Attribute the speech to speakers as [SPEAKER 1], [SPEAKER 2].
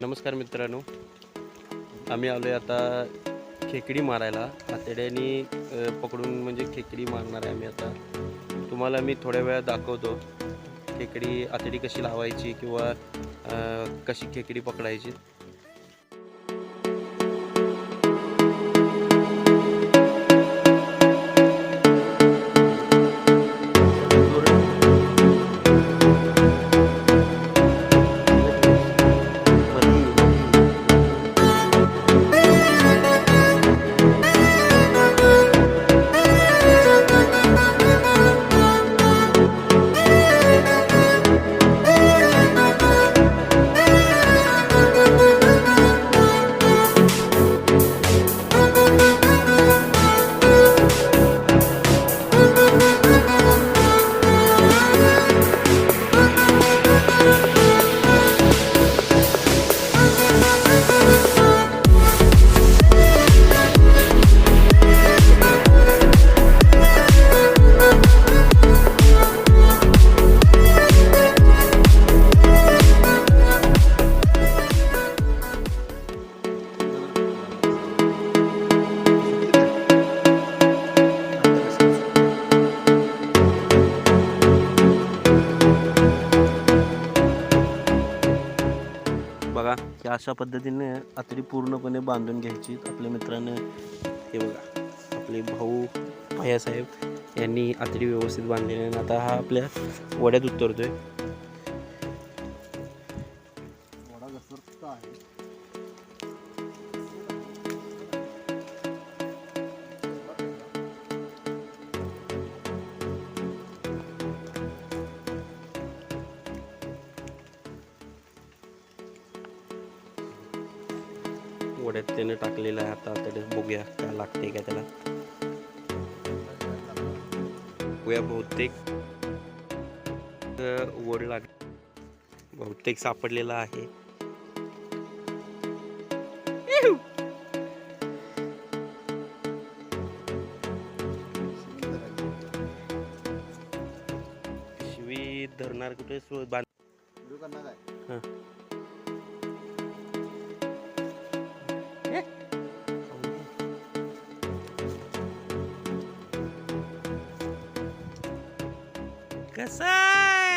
[SPEAKER 1] नमस्कार मित्रांनो, आम्ही आलो आहे आता खेकडी मारायला. आतड्याने पकडून म्हणजे खेकडी मारणार आहे आम्ही आता. तुम्हाला मी थोड्या वेळात दाखवतो खेकडी आतडी कशी लावायची किंवा कशी खेकडी पकडायची. बघा, की अशा पद्धतीने आतडी पूर्णपणे बांधून घ्यायची. आपल्या मित्रानं हे बघा, आपले भाऊ भैयासाहेब यांनी आतडी व्यवस्थित बांधलेली आहे. आता हा आपल्या वड्यात उतरतोय. वड्यात त्याने टाकलेलं आहे. आता बघूया काय लागते का त्याला. बघूया, बहुतेक वड बहुतेक सापडलेला आहे. शिवी धरणार कुठे कसा